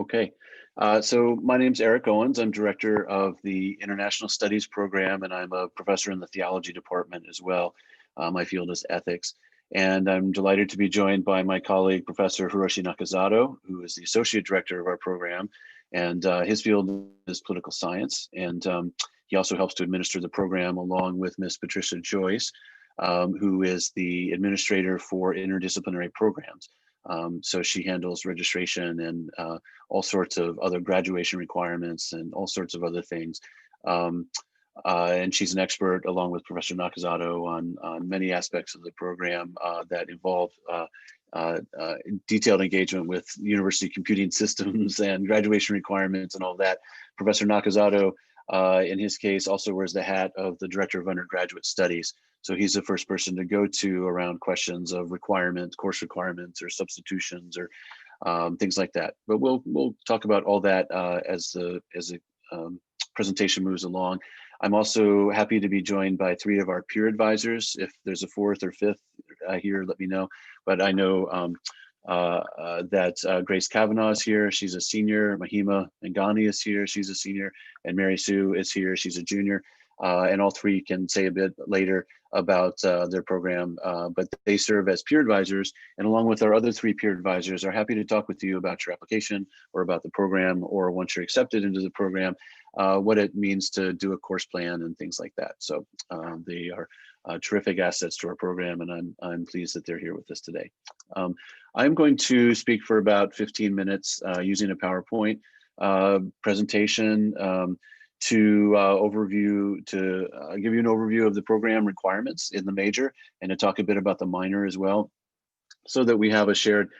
Okay, so my name's Erik Owens. I'm director of the International Studies program, and I'm a professor in the theology department as well. My field is ethics, and I'm delighted to be joined by my colleague, Professor Hiroshi Nakazato, who is the associate director of our program, and his field is political science, and he also helps to administer the program along with Miss Patricia Joyce, who is the administrator for interdisciplinary programs. So she handles registration and all sorts of other graduation requirements and all sorts of other things. And she's an expert, along with Professor Nakazato, on many aspects of the program that involve detailed engagement with university computing systems and graduation requirements and all that. Professor Nakazato, in his case, also wears the hat of the Director of Undergraduate Studies. So he's the first person to go to around questions of requirements, course requirements, or substitutions, or things like that. But we'll talk about all that as the presentation moves along. I'm also happy to be joined by three of our peer advisors. If there's a fourth or fifth here, let me know. But I know that Grace Cavanagh is here. She's a senior. Mahima Menghani is here. She's a senior. And Mary Sue is here. She's a junior. And all three can say a bit later about their program, but they serve as peer advisors, and along with our other three peer advisors are happy to talk with you about your application or about the program, or once you're accepted into the program, what it means to do a course plan and things like that. So they are terrific assets to our program, and I'm pleased that they're here with us today. I'm going to speak for about 15 minutes using a PowerPoint presentation to give you an overview of the program requirements in the major, and to talk a bit about the minor as well, so that we have a shared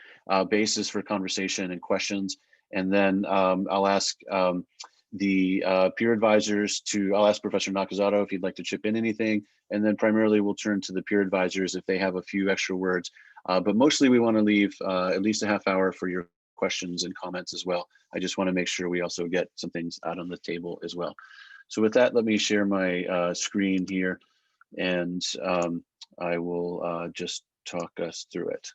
basis for conversation and questions. And then I'll ask the peer advisors I'll ask Professor Nakazato if he'd like to chip in anything, and then primarily we'll turn to the peer advisors if they have a few extra words. But mostly we want to leave at least a half hour for your questions and comments as well. I just want to make sure we also get some things out on the table as well. So with that, let me share my screen here, and I will just talk us through it.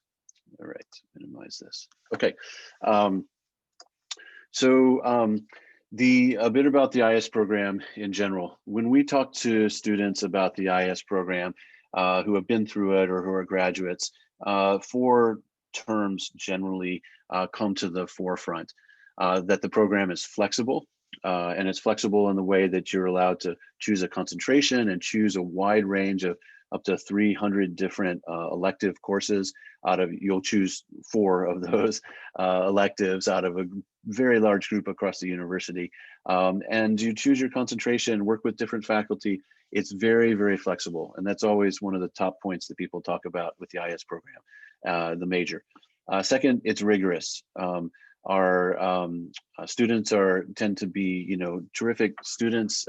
All right, minimize this. Okay, a bit about the IS program in general. When we talk to students about the IS program who have been through it or who are graduates, four terms generally come to the forefront. That the program is flexible, and it's flexible in the way that you're allowed to choose a concentration and choose a wide range of up to 300 different elective courses. You'll choose 4 of those electives out of a very large group across the university. And you choose your concentration, work with different faculty. It's very, very flexible. And that's always one of the top points that people talk about with the IS program, the major. Second, it's rigorous. Our students tend to be, terrific students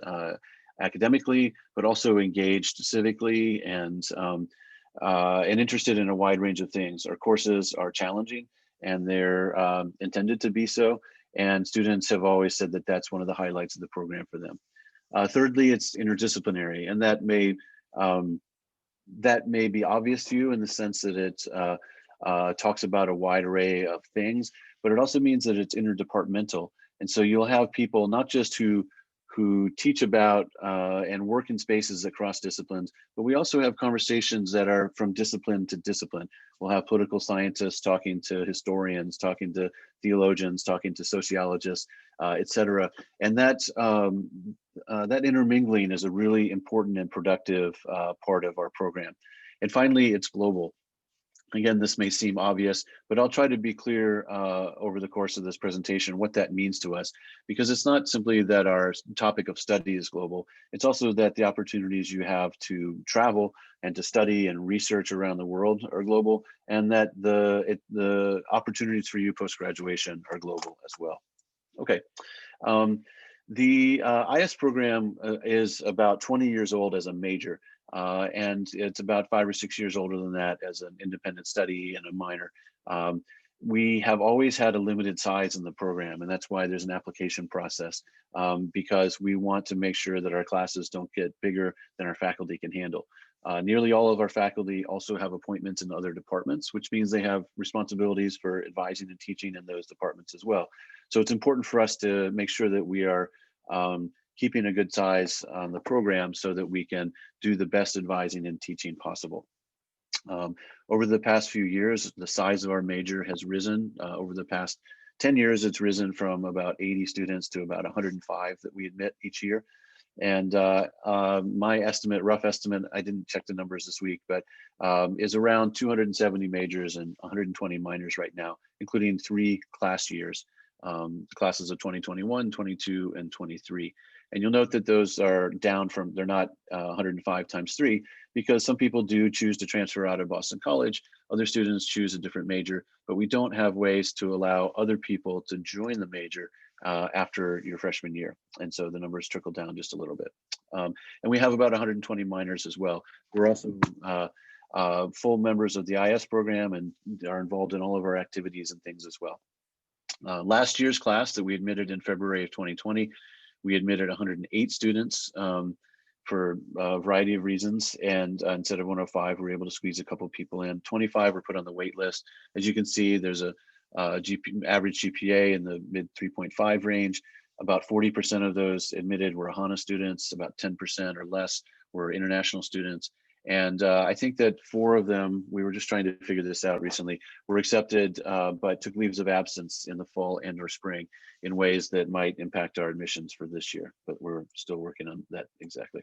academically, but also engaged civically and interested in a wide range of things. Our courses are challenging, and they're intended to be so. And students have always said that that's one of the highlights of the program for them. Thirdly, it's interdisciplinary, and that may be obvious to you in the sense that it talks about a wide array of things, but it also means that it's interdepartmental. And so you'll have people not just who teach about and work in spaces across disciplines, but we also have conversations that are from discipline to discipline. We'll have political scientists talking to historians, talking to theologians, talking to sociologists, et cetera. And that intermingling is a really important and productive part of our program. And finally, it's global. Again, this may seem obvious, but I'll try to be clear over the course of this presentation what that means to us, because it's not simply that our topic of study is global, it's also that the opportunities you have to travel and to study and research around the world are global, and that the opportunities for you post-graduation are global as well. Okay. The IS program is about 20 years old as a major. And it's about 5 or 6 years older than that as an independent study and a minor. We have always had a limited size in the program, and that's why there's an application process, because we want to make sure that our classes don't get bigger than our faculty can handle. Nearly all of our faculty also have appointments in other departments, which means they have responsibilities for advising and teaching in those departments as well. So it's important for us to make sure that we are keeping a good size on the program so that we can do the best advising and teaching possible. Over the past few years, the size of our major has risen. Over the past 10 years, it's risen from about 80 students to about 105 that we admit each year. And my estimate, rough estimate, I didn't check the numbers this week, but is around 270 majors and 120 minors right now, including 3 class years, classes of 2021, 22, and 23. And you'll note that those are down from, they're not 105 times 3, because some people do choose to transfer out of Boston College. Other students choose a different major, but we don't have ways to allow other people to join the major after your freshman year. And so the numbers trickle down just a little bit. And we have about 120 minors as well. We're also full members of the IS program and are involved in all of our activities and things as well. Last year's class that we admitted in February of 2020, we admitted 108 students for a variety of reasons. And instead of 105, we were able to squeeze a couple of people in. 25 were put on the wait list. As you can see, there's a average GPA in the mid 3.5 range. About 40% of those admitted were HANA students, about 10% or less were international students. And I think that 4 of them, we were just trying to figure this out recently, were accepted but took leaves of absence in the fall and or spring in ways that might impact our admissions for this year, but we're still working on that exactly.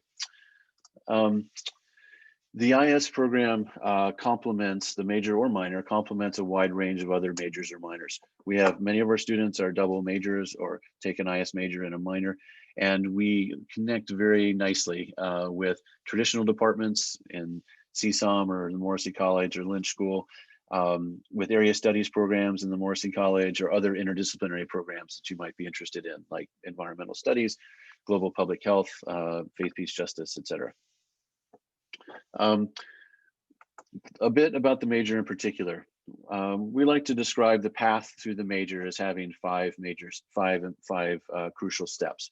The IS program complements the major or minor, complements a wide range of other majors or minors. We have many of our students are double majors or take an IS major and a minor, and we connect very nicely with traditional departments in CSOM or the Morrissey College or Lynch School, with area studies programs in the Morrissey College or other interdisciplinary programs that you might be interested in, like environmental studies, global public health, faith, peace, justice, etc. A bit about the major in particular. We like to describe the path through the major as having 5 crucial steps.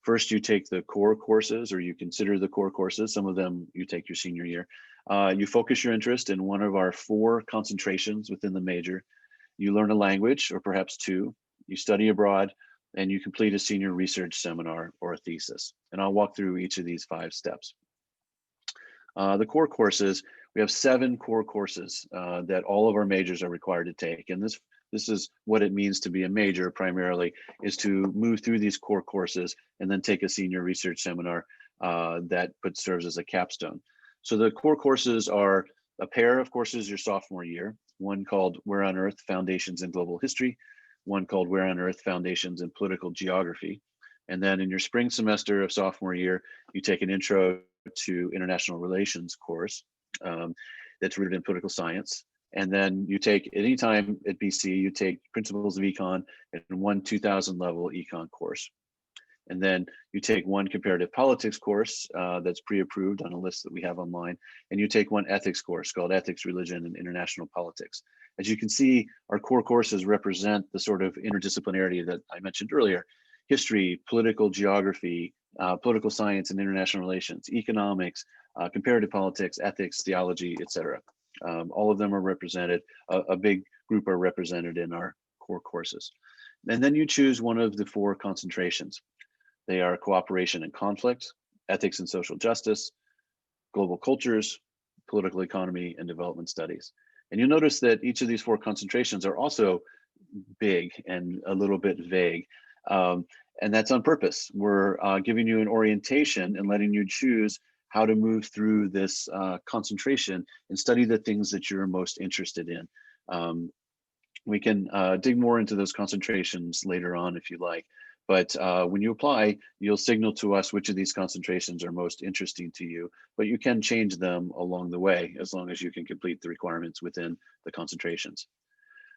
First, you take the core courses, or you consider the core courses. Some of them you take your senior year. You focus your interest in one of our 4 concentrations within the major. You learn a language, or perhaps 2. You study abroad, and you complete a senior research seminar or a thesis. And I'll walk through each of these 5 steps. The core courses, we have 7 core courses that all of our majors are required to take. And this is what it means to be a major primarily, is to move through these core courses and then take a senior research seminar that serves as a capstone. So the core courses are a pair of courses your sophomore year, one called Where on Earth? Foundations in Global History, one called Where on Earth? Foundations in Political Geography. And then in your spring semester of sophomore year, you take an Intro to International Relations course that's rooted in political science. And then you take, anytime at BC, you take Principles of Econ and one 2000 level econ course. And then you take one comparative politics course that's pre-approved on a list that we have online. And you take one ethics course called Ethics, Religion, and International Politics. As you can see, our core courses represent the sort of interdisciplinarity that I mentioned earlier: history, political geography, political science and international relations, economics, comparative politics, ethics, theology, etc. All of them are represented, a big group are represented in our core courses. And then you choose one of the 4 concentrations. They are cooperation and conflict, ethics and social justice, global cultures, political economy, and development studies. And you'll notice that each of these 4 concentrations are also big and a little bit vague. And that's on purpose. We're giving you an orientation and letting you choose how to move through this concentration and study the things that you're most interested in. We can dig more into those concentrations later on if you like. But when you apply, you'll signal to us which of these concentrations are most interesting to you, but you can change them along the way as long as you can complete the requirements within the concentrations.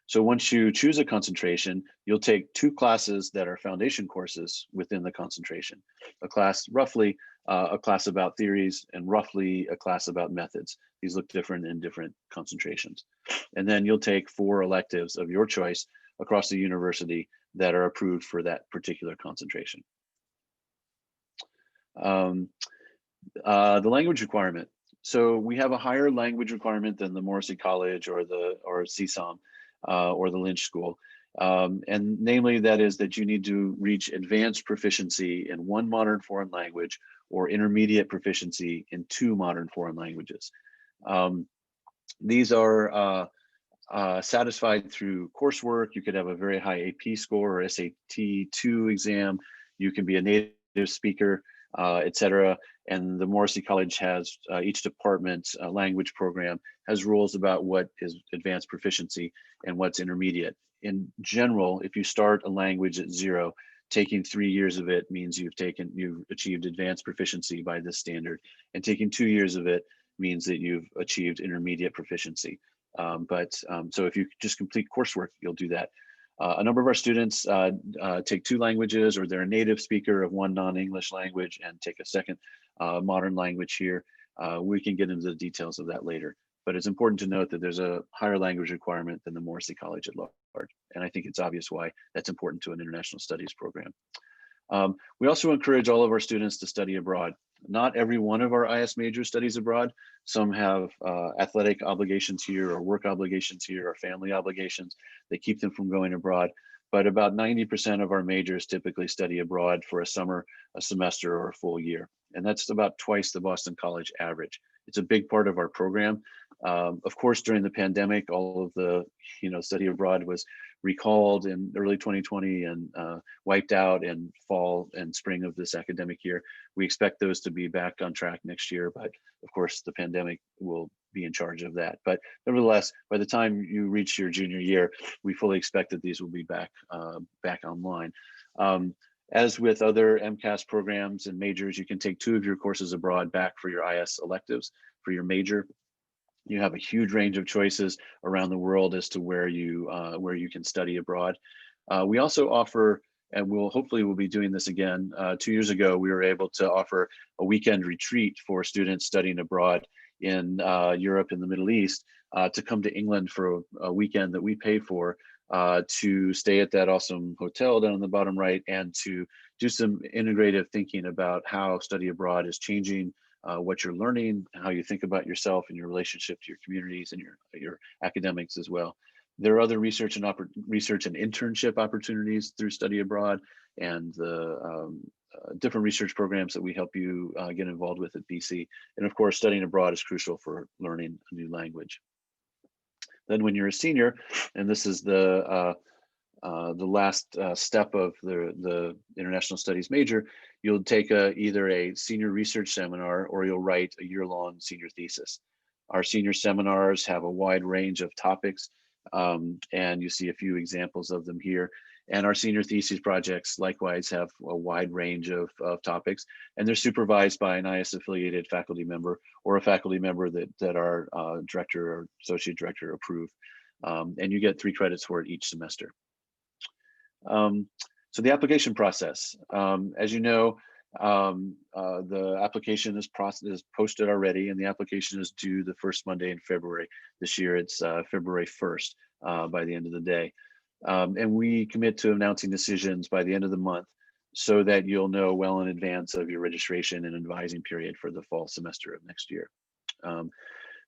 So once you choose a concentration, you'll take 2 classes that are foundation courses within the concentration. A class, roughly a class about theories, and roughly a class about methods. These look different in different concentrations. And then you'll take 4 electives of your choice across the university that are approved for that particular concentration. The language requirement. So we have a higher language requirement than the Morrissey College or CSOM. Or the Lynch School. And namely, that is that you need to reach advanced proficiency in one modern foreign language or intermediate proficiency in two modern foreign languages. These are satisfied through coursework. You could have a very high AP score or SAT-2 exam. You can be a native speaker, etc. And the Morrissey College has, each department language program has rules about what is advanced proficiency and what's intermediate. In general, if you start a language at 0, taking 3 years of it means you've achieved advanced proficiency by this standard, and taking 2 years of it means that you've achieved intermediate proficiency. So if you just complete coursework, you'll do that. A number of our students take 2 languages, or they're a native speaker of one non-English language and take a second modern language here. We can get into the details of that later, but it's important to note that there's a higher language requirement than the Morrissey College at large. And I think it's obvious why that's important to an international studies program. We also encourage all of our students to study abroad. Not every one of our IS majors studies abroad. Some have athletic obligations here, or work obligations here, or family obligations that keep them from going abroad. But about 90% of our majors typically study abroad for a summer, a semester, or a full year. And that's about twice the Boston College average. It's a big part of our program. Of course, during the pandemic, all of the study abroad was recalled in early 2020 and wiped out in fall and spring of this academic year. We expect those to be back on track next year, but of course the pandemic will be in charge of that. But nevertheless, by the time you reach your junior year, we fully expect that these will be back online. As with other MCAS programs and majors, you can take 2 of your courses abroad back for your IS electives for your major. You have a huge range of choices around the world as to where you can study abroad. We also offer, and we'll be doing this again. 2 years ago, we were able to offer a weekend retreat for students studying abroad in Europe and the Middle East to come to England for a weekend that we pay for, to stay at that awesome hotel down on the bottom right, and to do some integrative thinking about how study abroad is changing what you're learning, how you think about yourself and your relationship to your communities and your academics as well. There are other research and internship opportunities through study abroad, and the different research programs that we help you get involved with at BC. And of course, studying abroad is crucial for learning a new language. Then when you're a senior, and this is the last step of the international studies major, you'll take either a senior research seminar or you'll write a year-long senior thesis. Our senior seminars have a wide range of topics, and you see a few examples of them here. And our senior thesis projects likewise have a wide range of topics, and they're supervised by an IS affiliated faculty member or a faculty member that our director or associate director approve. And you get 3 credits for it each semester. So the application process, as you know, the application is posted already, and the application is due the first Monday in February. This year it's February 1st by the end of the day. And we commit to announcing decisions by the end of the month so that you'll know well in advance of your registration and advising period for the fall semester of next year.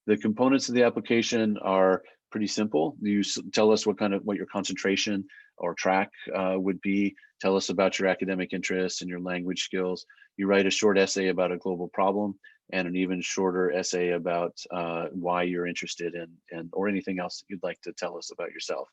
The components of the application are pretty simple. You tell us what your concentration or track would be. Tell us about your academic interests and your language skills. You write a short essay about a global problem and an even shorter essay about why you're interested in or anything else you'd like to tell us about yourself.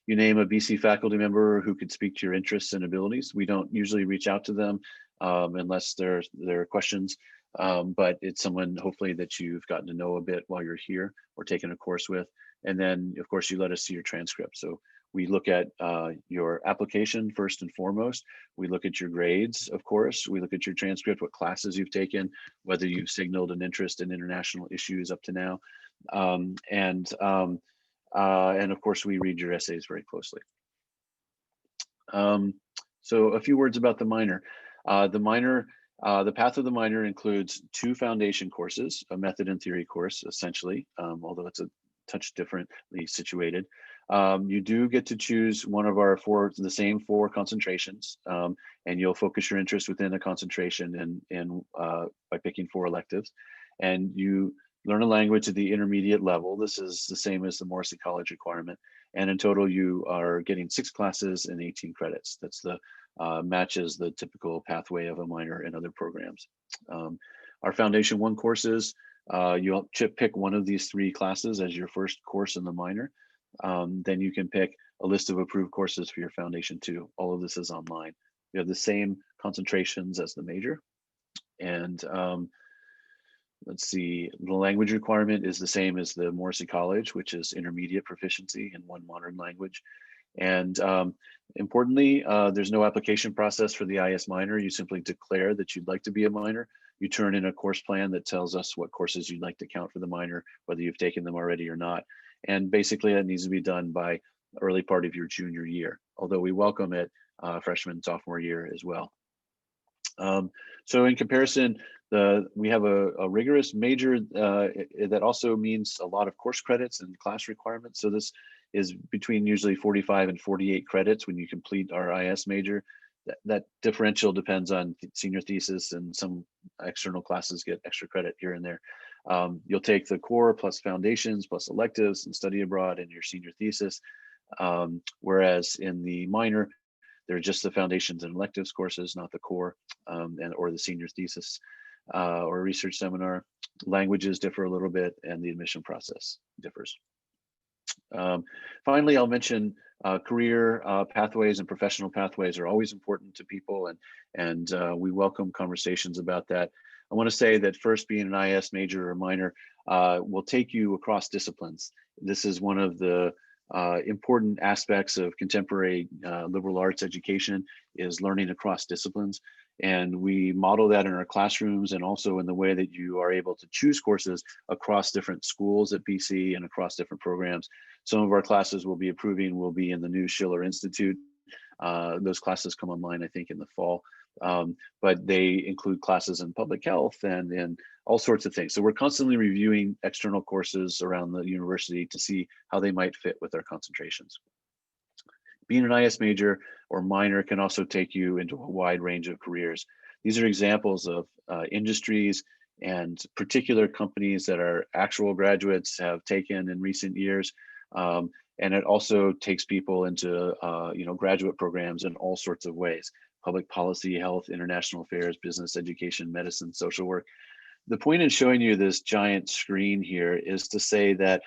You name a BC faculty member who could speak to your interests and abilities. We don't usually reach out to them unless there are questions, but it's someone hopefully that you've gotten to know a bit while you're here or taken a course with. And then of course you let us see your transcript. So we look at your application first and foremost. We look at your grades, of course. We look at your transcript, what classes you've taken, whether you've signaled an interest in international issues up to now. And of course, we read your essays very closely. So a few words about the minor. The path of the minor includes 2 foundation courses, a method and theory course, essentially, although it's a touch differently situated. You do get to choose one of the same 4 concentrations, and you'll focus your interest within a concentration by picking 4 electives. And you learn a language at the intermediate level. This is the same as the Morrissey College requirement. And in total, you are getting 6 classes and 18 credits. That's the matches the typical pathway of a minor in other programs. Our Foundation 1 courses, you'll pick one of these 3 classes as your first course in the minor. Then you can pick a list of approved courses for your Foundation 2. All of this is online. You have the same concentrations as the major. And let's see, the language requirement is the same as the Morrissey College, which is intermediate proficiency in 1 modern language. And importantly, there's no application process for the IS minor. You simply declare that you'd like to be a minor. You turn in a course plan that tells us what courses you'd like to count for the minor, whether you've taken them already or not. And basically that needs to be done by early part of your junior year, although we welcome it freshman, sophomore year as well. So in comparison, we have a rigorous major that also means a lot of course credits and class requirements. So this is between usually 45 and 48 credits when you complete our IS major. That differential depends on senior thesis, and some external classes get extra credit here and there. You'll take the core plus foundations plus electives and study abroad in your senior thesis, whereas in the minor, they're just the foundations and electives courses, not the core or the senior thesis or research seminar. Languages differ a little bit, and the admission process differs. Finally, I'll mention career pathways and professional pathways are always important to people, and we welcome conversations about that. I want to say that first, being an IS major or minor will take you across disciplines. This is one of the important aspects of contemporary liberal arts education, is learning across disciplines. And we model that in our classrooms and also in the way that you are able to choose courses across different schools at BC and across different programs. Some of our classes will be in the new Schiller Institute. Those classes come online, I think, in the fall. But they include classes in public health and in all sorts of things. So we're constantly reviewing external courses around the university to see how they might fit with our concentrations. Being an IS major or minor can also take you into a wide range of careers. These are examples of industries and particular companies that our actual graduates have taken in recent years. And it also takes people into graduate programs in all sorts of ways: public policy, health, international affairs, business, education, medicine, social work. The point in showing you this giant screen here is to say that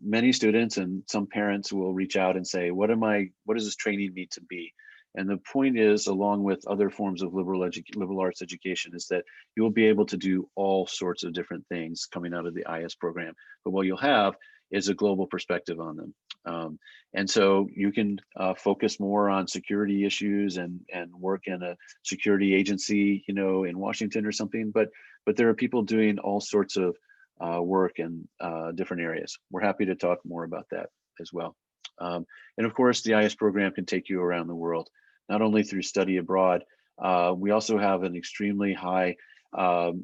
many students and some parents will reach out and say, what does this training need to be? And the point is, along with other forms of liberal arts education, is that you'll be able to do all sorts of different things coming out of the IS program. But what you'll have is a global perspective on them. And so you can focus more on security issues and work in a security agency, in Washington or something. But there are people doing all sorts of work in different areas. We're happy to talk more about that as well. And of course, the IS program can take you around the world, not only through study abroad. We also have an extremely high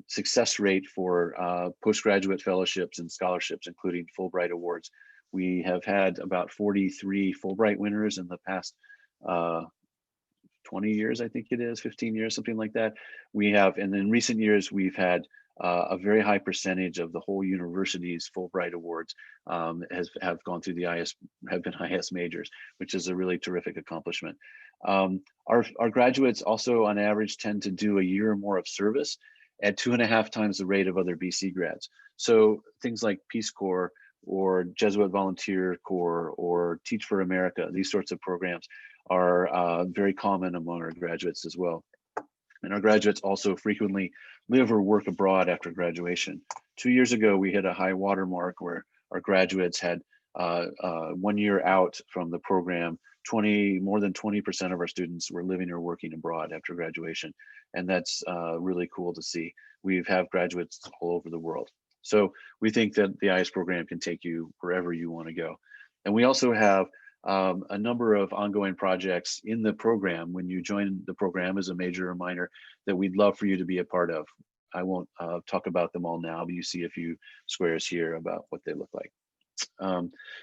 success rate for postgraduate fellowships and scholarships, including Fulbright Awards. We have had about 43 Fulbright winners in the past 20 years, I think it is, 15 years, something like that. We have, and in recent years, we've had a very high percentage of the whole university's Fulbright Awards have gone through the have been IS majors, which is a really terrific accomplishment. Our graduates also, on average, tend to do a year or more of service at 2.5 times the rate of other BC grads. So things like Peace Corps or Jesuit Volunteer Corps or Teach for America, these sorts of programs are very common among our graduates as well. And our graduates also frequently live or work abroad after graduation. 2 years ago, we hit a high water mark where our graduates had 1 year out from the program. More than 20% of our students were living or working abroad after graduation. And that's really cool to see. We have graduates all over the world. So we think that the IS program can take you wherever you want to go. And we also have a number of ongoing projects in the program when you join the program as a major or minor that we'd love for you to be a part of. I won't talk about them all now, but you see a few squares here about what they look like.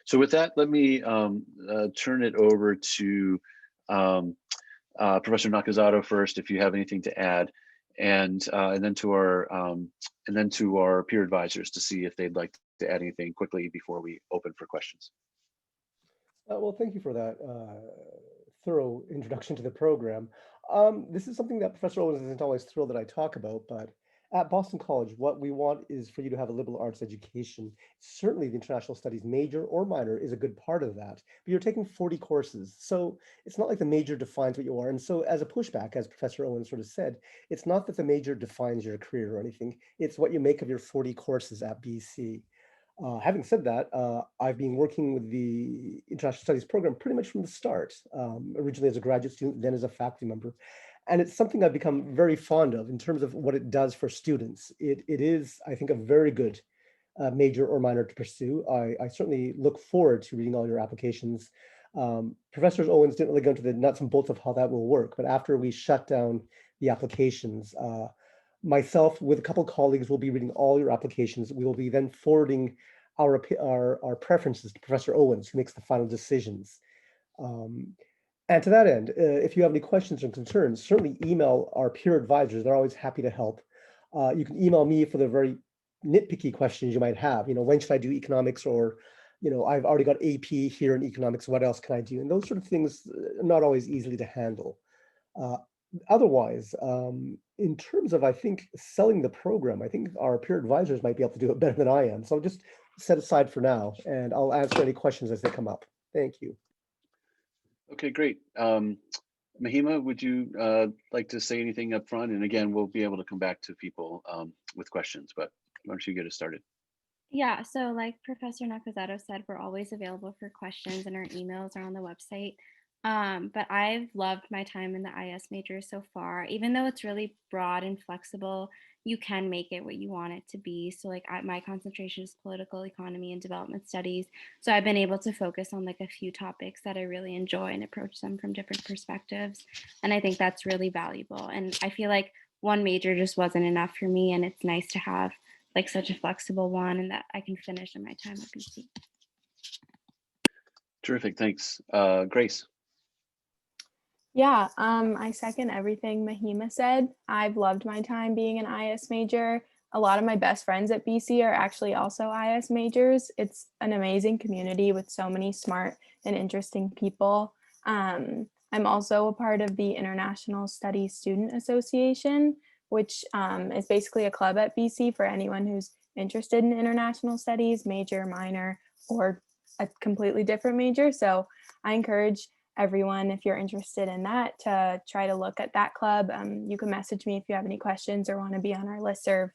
So with that, let me turn it over to Professor Nakazato first, if you have anything to add, and then to our peer advisors to see if they'd like to add anything quickly before we open for questions. Well, thank you for that thorough introduction to the program. This is something that Professor Owens isn't always thrilled that I talk about, but at Boston College, what we want is for you to have a liberal arts education. Certainly, the international studies major or minor is a good part of that, but you're taking 40 courses. So it's not like the major defines what you are. And so, as a pushback, as Professor Owens sort of said, it's not that the major defines your career or anything, it's what you make of your 40 courses at BC. Having said that, I've been working with the International Studies program pretty much from the start, originally as a graduate student, then as a faculty member. And it's something I've become very fond of in terms of what it does for students. It is, I think, a very good major or minor to pursue. I certainly look forward to reading all your applications. Professor Owens didn't really go into the nuts and bolts of how that will work, but after we shut down the applications, myself with a couple of colleagues will be reading all your applications. We will be then forwarding our preferences to Professor Owens, who makes the final decisions. Um, and to that end, if you have any questions or concerns, certainly email our peer advisors. They're always happy to help. You can email me for the very nitpicky questions you might have. When should I do economics? Or, I've already got AP here in economics. What else can I do? And those sort of things are not always easily to handle. Uh, Otherwise, in terms of, I think, selling the program, I think our peer advisors might be able to do it better than I am. So I'll just set aside for now, and I'll answer any questions as they come up. Thank you. Okay, great. Mahima, would you like to say anything up front? And again, we'll be able to come back to people with questions, but why don't you get us started? Yeah, so like Professor Nakazato said, we're always available for questions and our emails are on the website. But I've loved my time in the IS major so far. Even though it's really broad and flexible, you can make it what you want it to be. So like my concentration is political economy and development studies. So I've been able to focus on like a few topics that I really enjoy and approach them from different perspectives. And I think that's really valuable. And I feel like one major just wasn't enough for me. And it's nice to have like such a flexible one and that I can finish in my time at BC. Terrific, thanks. Grace. Yeah, I second everything Mahima said. I've loved my time being an IS major. A lot of my best friends at BC are actually also IS majors. It's an amazing community with so many smart and interesting people. I'm also a part of the International Studies Student Association, which is basically a club at BC for anyone who's interested in international studies, major, minor, or a completely different major. So I encourage everyone, if you're interested in that, to try to look at that club. You can message me if you have any questions or want to be on our listserv.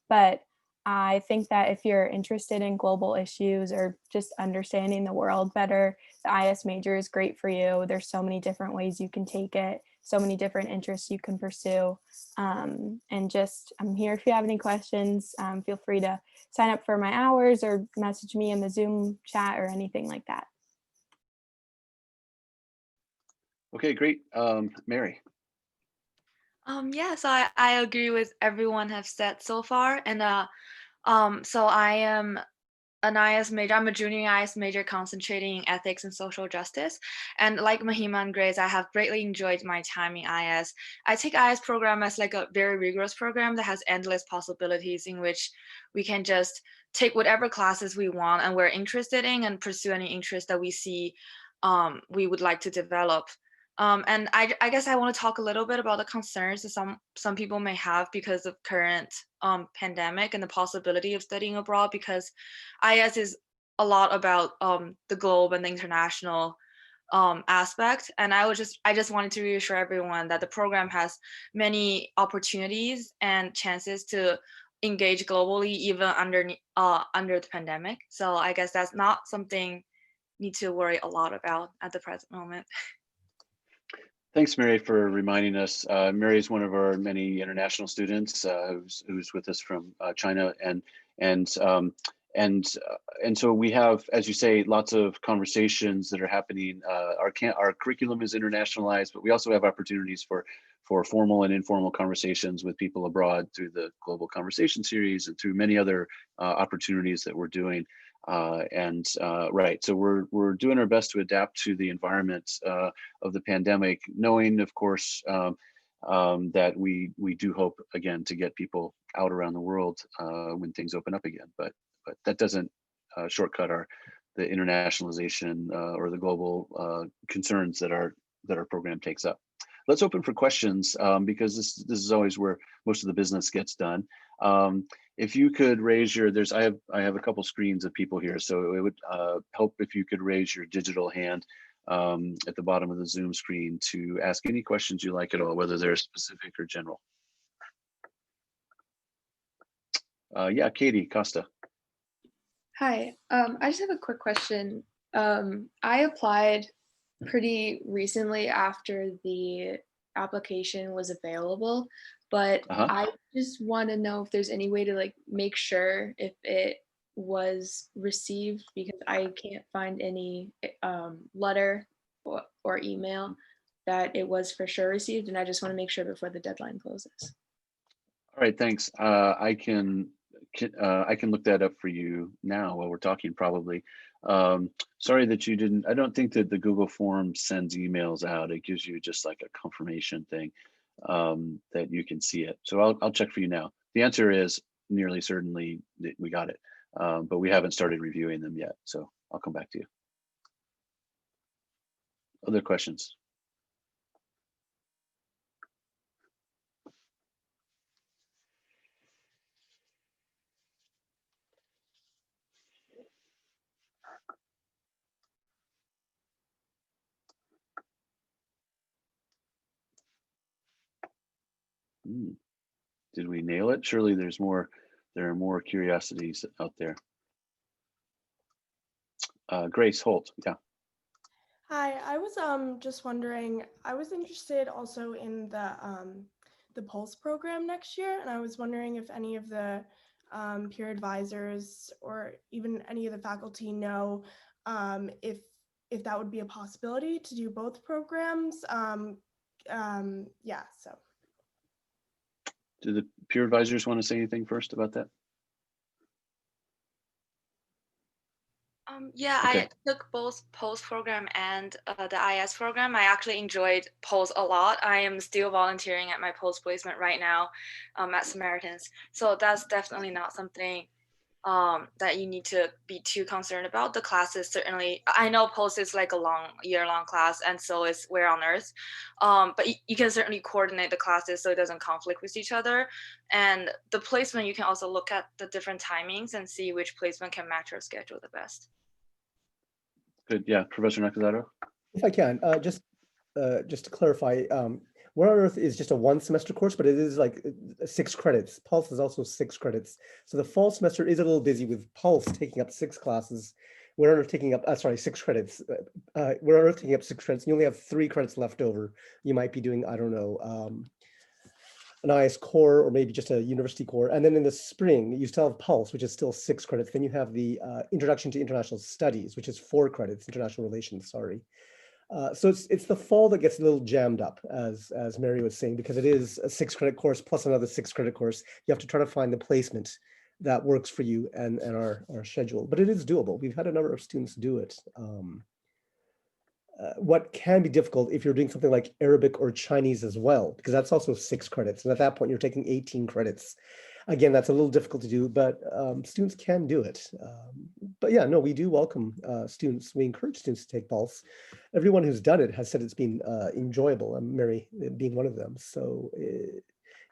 But I think that if you're interested in global issues or just understanding the world better, the IS major is great for you. There's so many different ways you can take it, so many different interests you can pursue. And just, I'm here if you have any questions. Feel free to sign up for my hours or message me in the Zoom chat or anything like that. Okay, great. Mary. Yeah, so I agree with everyone have said so far. And so I am an IS major. I'm a junior IS major concentrating in ethics and social justice. And like Mahima and Grace, I have greatly enjoyed my time in IS. I take IS program as like a very rigorous program that has endless possibilities in which we can just take whatever classes we want and we're interested in and pursue any interest that we see we would like to develop. And I guess I want to talk a little bit about the concerns that some people may have because of current pandemic and the possibility of studying abroad, because IS is a lot about the globe and the international aspect. And I just wanted to reassure everyone that the program has many opportunities and chances to engage globally, even under the pandemic. So I guess that's not something need to worry a lot about at the present moment. Thanks, Mary, for reminding us. Mary is one of our many international students who's with us from China, and and so we have, as you say, lots of conversations that are happening. Our curriculum is internationalized, but we also have opportunities for formal and informal conversations with people abroad through the Global Conversation Series and through many other opportunities that we're doing. Right, so we're doing our best to adapt to the environment of the pandemic, knowing, of course, that we do hope again to get people out around the world when things open up again. But that doesn't shortcut internationalization or the global concerns that our program takes up. Let's open for questions because this is always where most of the business gets done. If you could raise your, I have a couple screens of people here, so it would help if you could raise your digital hand at the bottom of the Zoom screen to ask any questions you like at all, whether they're specific or general. Yeah, Katie Costa. Hi, I just have a quick question. I applied pretty recently after the application was available, but I just want to know if there's any way to like make sure if it was received, because I can't find any letter or email that it was for sure received, and I just want to make sure before the deadline closes. All right, thanks. I can look that up for you now while we're talking, probably. Sorry that you didn't, I don't think that the Google form sends emails out. It gives you just like a confirmation thing that you can see it. So I'll check for you now. The answer is nearly certainly that we got it, but we haven't started reviewing them yet. So I'll come back to you. Other questions? Did we nail it? Surely there are more curiosities out there. Grace Holt, yeah. Hi, I was just wondering, I was interested also in the Pulse program next year, and I was wondering if any of the peer advisors or even any of the faculty know if that would be a possibility to do both programs. Yeah, so. Do the peer advisors want to say anything first about that? Yeah, Okay. I took both Pulse program and the IS program. I actually enjoyed Pulse a lot. I am still volunteering at my Pulse placement right now at Samaritans. So that's definitely not something that you need to be too concerned about. The classes certainly, I know Pulse is like a year-long class, and so is Where on Earth. But you can certainly coordinate the classes so it doesn't conflict with each other. And the placement, you can also look at the different timings and see which placement can match your schedule the best. Good. Yeah, Professor Nakazato. If I can, just to clarify, Where on Earth is just a 1-semester course, but it is like 6 credits. Pulse is also 6 credits. So the fall semester is a little busy with Pulse taking up 6 classes, Where on Earth taking up, 6 credits. Where on Earth taking up 6 credits. You only have 3 credits left over. You might be doing, I don't know, an IS core or maybe just a university core. And then in the spring, you still have Pulse, which is still 6 credits. Then you have the Introduction to International Studies, which is 4 credits, International Relations, sorry. So it's the fall that gets a little jammed up, as Mary was saying, because it is a 6-credit course plus another 6-credit course. You have to try to find the placement that works for you and our schedule, but it is doable. We've had a number of students do it. What can be difficult if you're doing something like Arabic or Chinese as well, because that's also 6 credits. And at that point, you're taking 18 credits. Again, that's a little difficult to do, but students can do it. But yeah, no, we do welcome students. We encourage students to take Pulse. Everyone who's done it has said it's been enjoyable, and Mary being one of them. So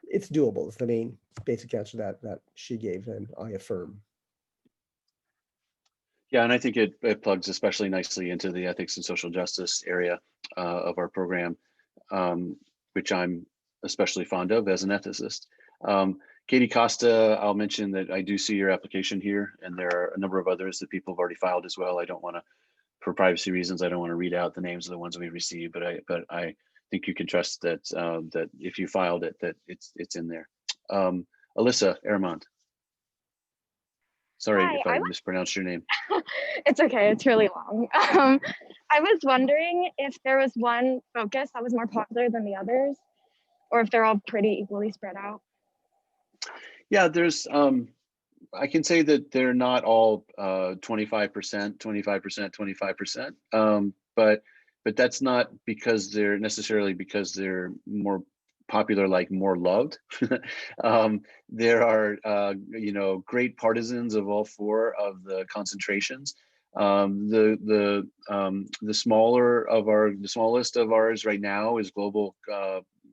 it's doable is the main basic answer that she gave, and I affirm. Yeah, and I think it plugs especially nicely into the ethics and social justice area of our program, which I'm especially fond of as an ethicist. Katie Costa, I'll mention that I do see your application here, and there are a number of others that people have already filed as well. I don't want to, for privacy reasons, I don't want to read out the names of the ones we received, but I think you can trust that that if you filed it, that it's in there. Alyssa Aramond. Sorry if I mispronounced your name. It's okay, it's really long. I was wondering if there was one focus that was more popular than the others, or if they're all pretty equally spread out. Yeah, there's, I can say that they're not all 25%, 25%, 25%, but that's not because they're necessarily because they're more popular, like more loved. There are, you know, great partisans of all 4 of the concentrations. The smallest of ours right now is global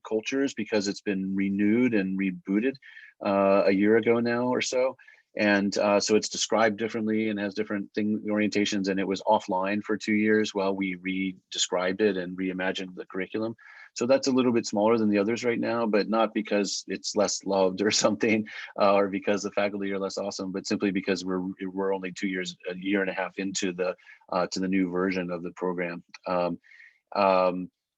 cultures, because it's been renewed and rebooted a year ago now or so. And so it's described differently and has different orientations, and it was offline for 2 years while we re-described it and reimagined the curriculum. So that's a little bit smaller than the others right now, but not because it's less loved or something, or because the faculty are less awesome, but simply because we're only 2 years, a year and a half into the new version of the program.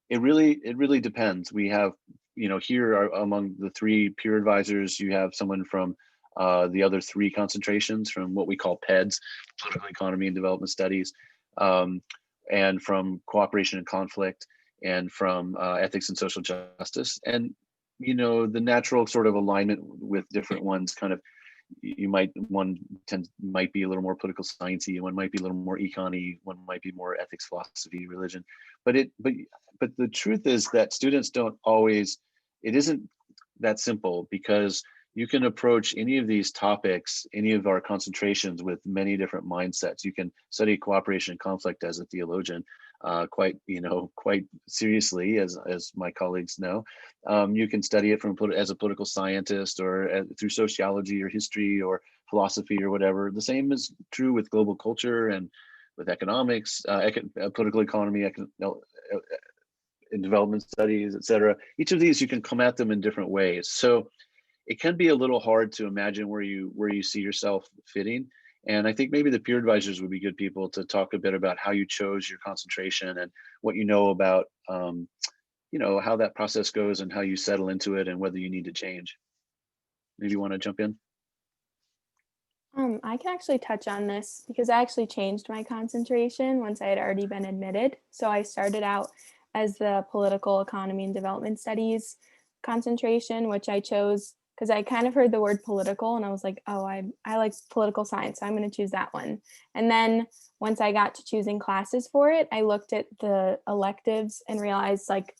It really depends. We have, here are among the 3 peer advisors, you have someone from the other 3 concentrations from what we call PEDS, Political Economy and Development Studies, and from Cooperation and Conflict, and from Ethics and Social Justice. And, the natural sort of alignment with different ones kind of, one might be a little more political sciencey, one might be a little more econ-y, one might be more ethics, philosophy, religion. But the truth is that students don't always, it isn't that simple, because you can approach any of these topics, any of our concentrations, with many different mindsets. You can study cooperation and conflict as a theologian quite seriously, as my colleagues know. You can study it as a political scientist, or through sociology or history or philosophy or whatever. The same is true with global culture and with economics, political economy, and development studies, etc. Each of these, you can come at them in different ways. So it can be a little hard to imagine where you see yourself fitting. And I think maybe the peer advisors would be good people to talk a bit about how you chose your concentration and what you know about, how that process goes and how you settle into it and whether you need to change. Maybe you want to jump in? I can actually touch on this because I actually changed my concentration once I had already been admitted. So I started out as the Political Economy and Development Studies concentration, which I chose because I kind of heard the word political and I was like, oh, I like political science, so I'm going to choose that one. And then once I got to choosing classes for it, I looked at the electives and realized like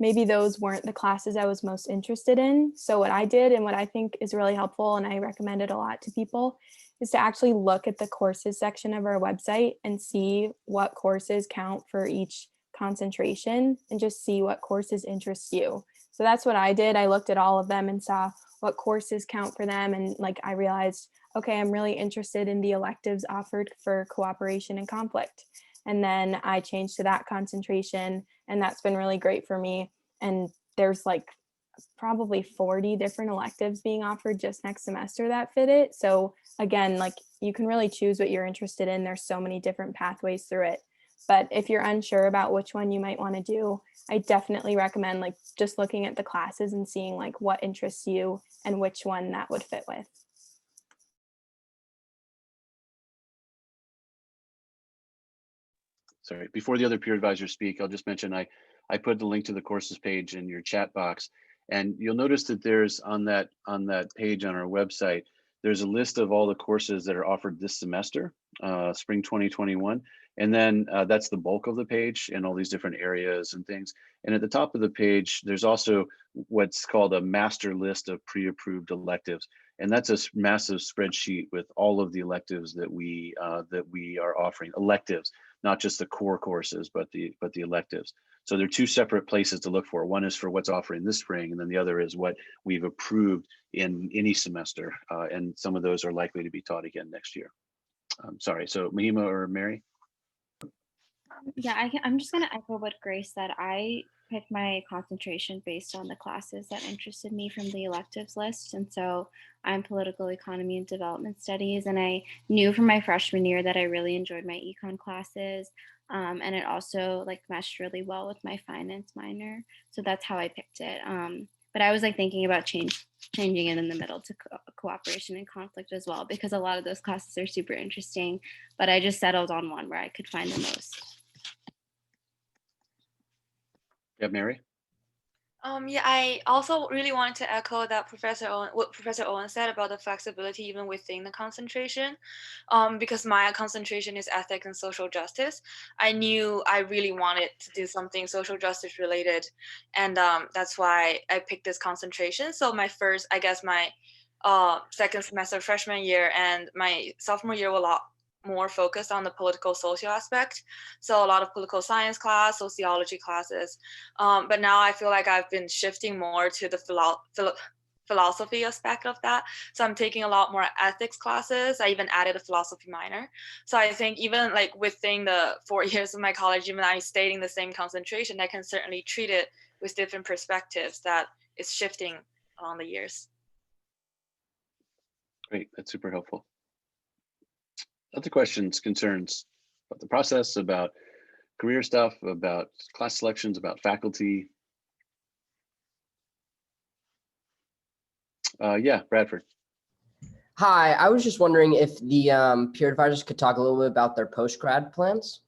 maybe those weren't the classes I was most interested in. So what I did, and what I think is really helpful, and I recommend it a lot to people, is to actually look at the courses section of our website and see what courses count for each concentration and just see what courses interest you. So that's what I did. I looked at all of them and saw what courses count for them. And like, I realized, okay, I'm really interested in the electives offered for cooperation and conflict. And then I changed to that concentration, and that's been really great for me. And there's like probably 40 different electives being offered just next semester that fit it. So again, like you can really choose what you're interested in. There's so many different pathways through it. But if you're unsure about which one you might want to do, I definitely recommend like just looking at the classes and seeing like what interests you and which one that would fit with. Sorry, before the other peer advisors speak, I'll just mention I put the link to the courses page in your chat box, and you'll notice that there's on that page on our website, there's a list of all the courses that are offered this semester, spring 2021. And then that's the bulk of the page and all these different areas and things. And at the top of the page, there's also what's called a master list of pre-approved electives. And that's a massive spreadsheet with all of the electives that we are offering. Electives, not just the core courses, but the electives. So there are 2 separate places to look for. One is for what's offering this spring, and then the other is what we've approved in any semester. And some of those are likely to be taught again next year. Sorry, so Mahima or Mary? Yeah, I'm just going to echo what Grace said. I picked my concentration based on the classes that interested me from the electives list. And so I'm political economy and development studies. And I knew from my freshman year that I really enjoyed my econ classes. And it also like meshed really well with my finance minor. So that's how I picked it. But I was like thinking about changing it in the middle to cooperation and conflict as well, because a lot of those classes are super interesting, but I just settled on one where I could find the most. Yeah, Mary? Yeah, I also really wanted to echo that what Professor Owens said about the flexibility even within the concentration, because my concentration is ethics and social justice. I knew I really wanted to do something social justice related, and that's why I picked this concentration. So my second semester freshman year and my sophomore year were a lot more focused on the political social aspect. So a lot of political science class, sociology classes. But now I feel like I've been shifting more to the philosophy aspect of that. So I'm taking a lot more ethics classes. I even added a philosophy minor. So I think even like within the 4 years of my college, even I'm staying the same concentration, I can certainly treat it with different perspectives that is shifting along the years. Great, that's super helpful. Other questions, concerns about the process, about career stuff, about class selections, about faculty? Yeah, Bradford. Hi, I was just wondering if the peer advisors could talk a little bit about their post-grad plans.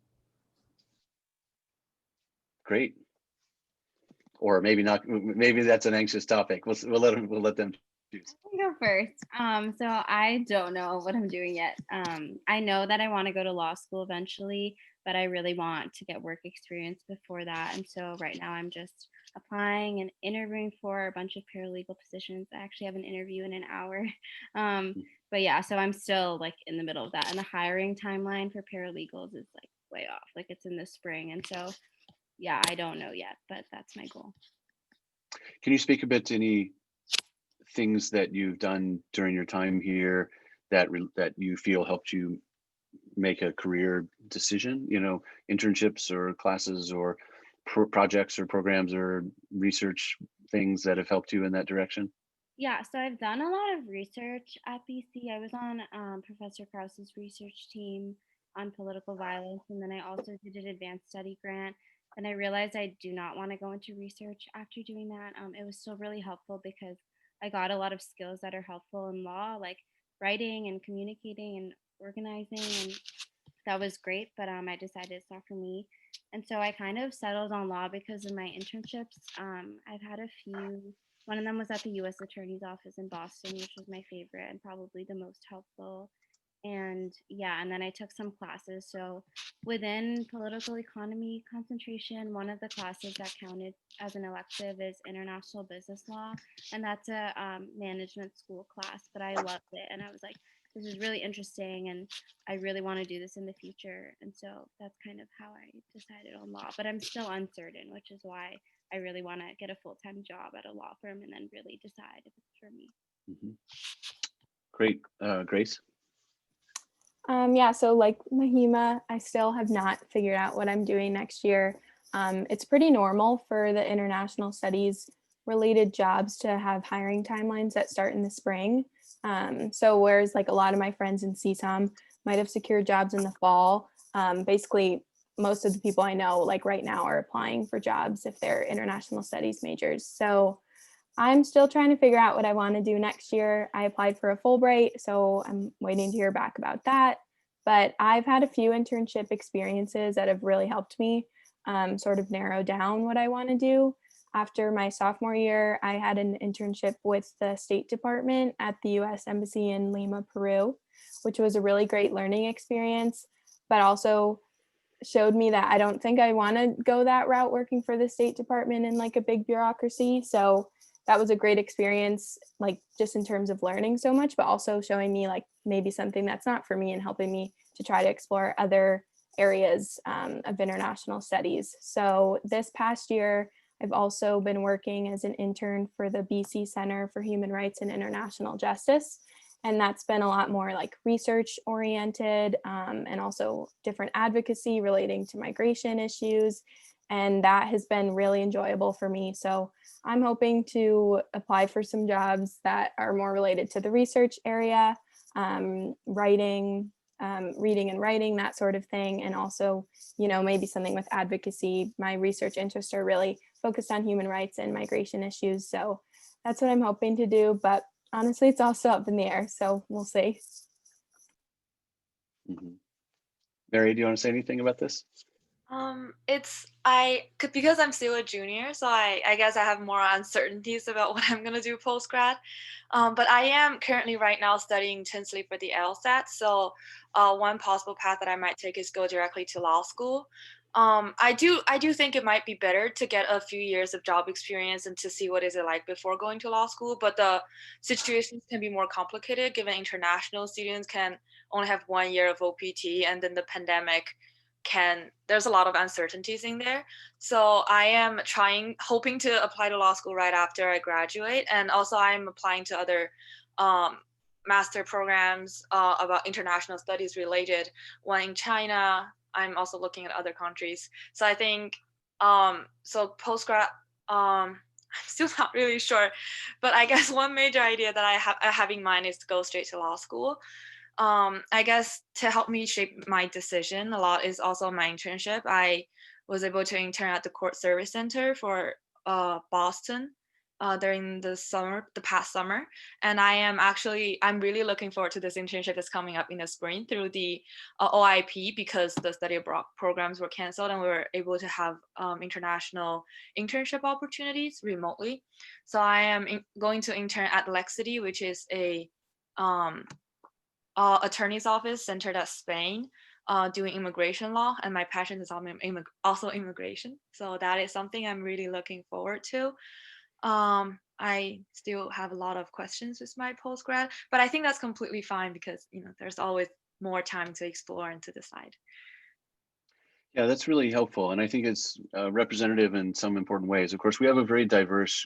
Great. Or maybe not, maybe that's an anxious topic. We'll let them choose. I can go first. So I don't know what I'm doing yet. I know that I want to go to law school eventually, but I really want to get work experience before that. And so right now I'm just applying and interviewing for a bunch of paralegal positions. I actually have an interview in an hour. But yeah, so I'm still like in the middle of that. And the hiring timeline for paralegals is like way off. Like it's in the spring. And so yeah, I don't know yet, but that's my goal. Can you speak a bit to any things that you've done during your time here that you feel helped you make a career decision? You know, internships or classes or projects or programs or research things that have helped you in that direction? Yeah, so I've done a lot of research at BC. I was on Professor Krause's research team on political violence, and then I also did an advanced study grant. And I realized I do not want to go into research after doing that. It was still really helpful because I got a lot of skills that are helpful in law, like writing and communicating and organizing, and that was great. But I decided it's not for me, and so I kind of settled on law because of my internships. I've had a few. One of them was at the U.S. Attorney's Office in Boston, which was my favorite and probably the most helpful. And yeah, and then I took some classes. So within political economy concentration, one of the classes that counted as an elective is international business law. And that's a management school class, but I loved it. And I was like, this is really interesting. And I really want to do this in the future. And so that's kind of how I decided on law, but I'm still uncertain, which is why I really want to get a full-time job at a law firm and then really decide if it's for me. Mm-hmm. Great. Grace? Yeah, so like Mahima, I still have not figured out what I'm doing next year. It's pretty normal for the international studies related jobs to have hiring timelines that start in the spring. So whereas like a lot of my friends in CSUM might have secured jobs in the fall, basically most of the people I know like right now are applying for jobs if they're international studies majors. So I'm still trying to figure out what I want to do next year. I applied for a Fulbright, so I'm waiting to hear back about that. But I've had a few internship experiences that have really helped me sort of narrow down what I want to do. After my sophomore year, I had an internship with the State Department at the U.S. Embassy in Lima, Peru, which was a really great learning experience, but also showed me that I don't think I want to go that route working for the State Department in like a big bureaucracy. So that was a great experience, like just in terms of learning so much, but also showing me like maybe something that's not for me and helping me to try to explore other areas of international studies. So this past year, I've also been working as an intern for the BC Center for Human Rights and International Justice. And that's been a lot more like research oriented and also different advocacy relating to migration issues. And that has been really enjoyable for me. So I'm hoping to apply for some jobs that are more related to the research area, writing, reading and writing, that sort of thing. And also, you know, maybe something with advocacy. My research interests are really focused on human rights and migration issues. So that's what I'm hoping to do. But honestly, it's also up in the air. So we'll see. Mm-hmm. Mary, do you want to say anything about this? Because I'm still a junior, so I guess I have more uncertainties about what I'm gonna do post grad. But I am currently right now studying intensely for the LSAT. So one possible path that I might take is go directly to law school. I do think it might be better to get a few years of job experience and to see what is it like before going to law school. But the situations can be more complicated given international students can only have 1 year of OPT, and then the pandemic there's a lot of uncertainties in there. So I am hoping to apply to law school right after I graduate, and also I'm applying to other master programs about international studies related, one in China. I'm also looking at other countries. So I think, so postgrad, I'm still not really sure, but I guess one major idea that I have in mind is to go straight to law school. I guess to help me shape my decision a lot is also my internship. I was able to intern at the Court Service Center for Boston during the past summer. And I'm really looking forward to this internship that's coming up in the spring through the OIP, because the study abroad programs were canceled and we were able to have international internship opportunities remotely. So I am going to intern at Lexity, which is a attorney's office centered at Spain, doing immigration law, and my passion is also immigration. So that is something I'm really looking forward to. I still have a lot of questions with my postgrad, but I think that's completely fine because there's always more time to explore and to decide. Yeah, that's really helpful. And I think it's representative in some important ways. Of course, we have a very diverse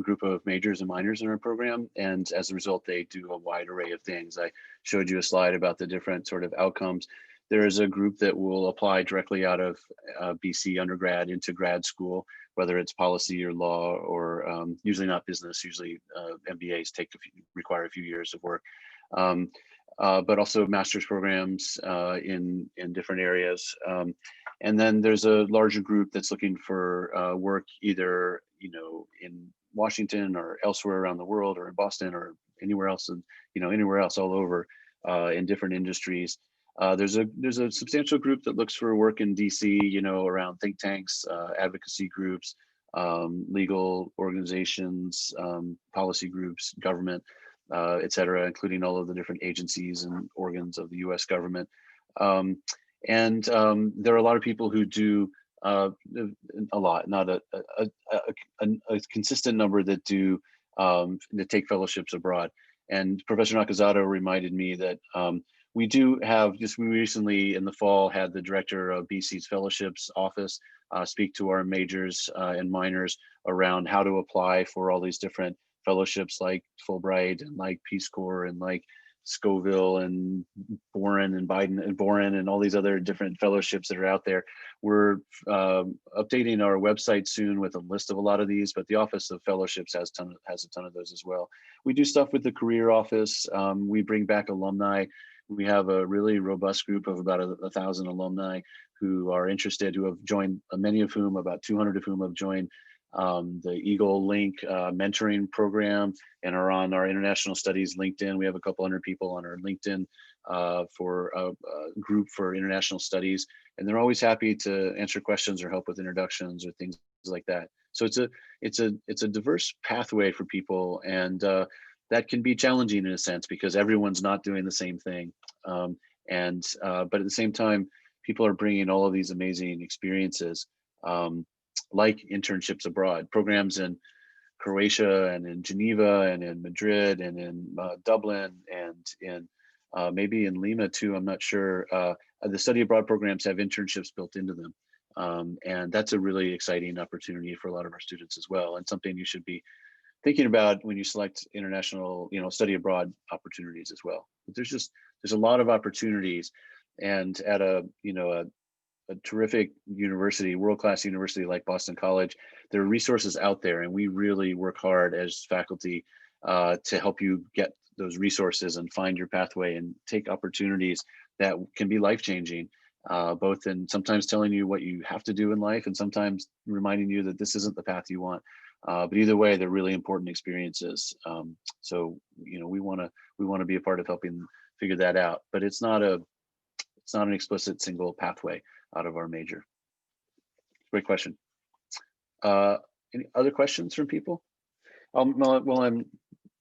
group of majors and minors in our program. And as a result, they do a wide array of things. I showed you a slide about the different sort of outcomes. There is a group that will apply directly out of BC undergrad into grad school, whether it's policy or law, or usually not business. Usually MBAs require a few years of work. But also master's programs in different areas. And then there's a larger group that's looking for work either in Washington or elsewhere around the world, or in Boston or anywhere else, and anywhere else all over in different industries. There's a substantial group that looks for work in DC, around think tanks, advocacy groups, legal organizations, policy groups, government, et cetera, including all of the different agencies and organs of the US government. And there are a lot of people who do a lot, not a consistent number that take fellowships abroad. And Professor Nakazato reminded me that we recently in the fall had the director of BC's fellowships office speak to our majors and minors around how to apply for all these different fellowships like Fulbright and like Peace Corps and like Scoville and Boren and Biden and Boren and all these other different fellowships that are out there. We're updating our website soon with a list of a lot of these, but the Office of Fellowships has a ton of those as well. We do stuff with the Career Office. We bring back alumni. We have a really robust group of about 1,000 alumni who are interested, who have joined, many of whom, about 200 of whom have joined the Eagle Link mentoring program and are on our international studies LinkedIn. We have a couple hundred people on our LinkedIn for a group for international studies, and they're always happy to answer questions or help with introductions or things like that. So it's a diverse pathway for people, and that can be challenging in a sense because everyone's not doing the same thing. But at the same time, people are bringing all of these amazing experiences. Like internships abroad, programs in Croatia and in Geneva and in Madrid and in Dublin and in maybe in Lima too, I'm not sure. The study abroad programs have internships built into them. And that's a really exciting opportunity for a lot of our students as well, and something you should be thinking about when you select international, study abroad opportunities as well. But there's a lot of opportunities, and at a terrific university, world-class university like Boston College, there are resources out there, and we really work hard as faculty to help you get those resources and find your pathway and take opportunities that can be life-changing, both in sometimes telling you what you have to do in life and sometimes reminding you that this isn't the path you want. But either way, they're really important experiences. So we want to be a part of helping figure that out. But it's not an explicit single pathway out of our major. Great question. Any other questions from people? While I'm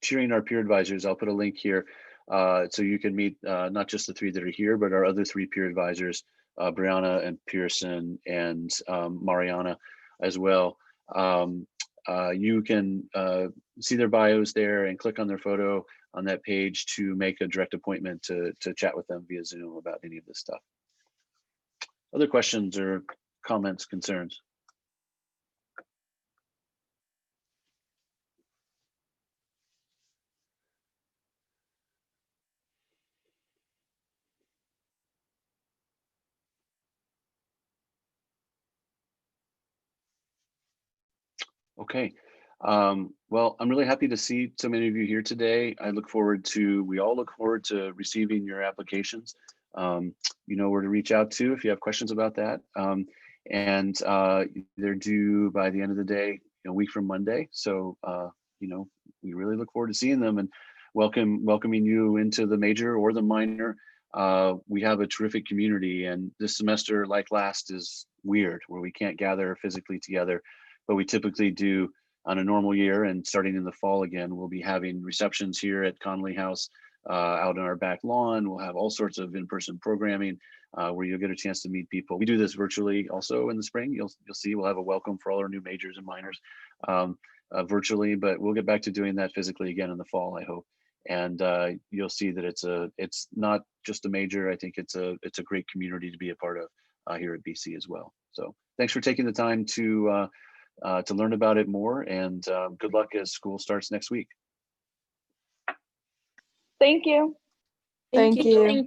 cheering our peer advisors, I'll put a link here so you can meet not just the 3 that are here, but our other 3 peer advisors Brianna and Pearson and Mariana as well. You can see their bios there and click on their photo on that page to make a direct appointment to chat with them via Zoom about any of this stuff. Other questions or comments, concerns? Okay. Well, I'm really happy to see so many of you here today. We all look forward to receiving your applications. You know where to reach out to if you have questions about that. They're due by the end of the day, a week from Monday. So, you know, we really look forward to seeing them and welcoming you into the major or the minor. We have a terrific community, and this semester, like last, is weird where we can't gather physically together, but we typically do on a normal year. And starting in the fall again, we'll be having receptions here at Connolly House, out on our back lawn. We'll have all sorts of in-person programming where you'll get a chance to meet people. We do this virtually also in the spring. You'll see we'll have a welcome for all our new majors and minors virtually, but we'll get back to doing that physically again in the fall, I hope. And you'll see that it's not just a major. I think it's a great community to be a part of here at BC as well. So thanks for taking the time to learn about it more, and good luck as school starts next week. Thank you. Thank you.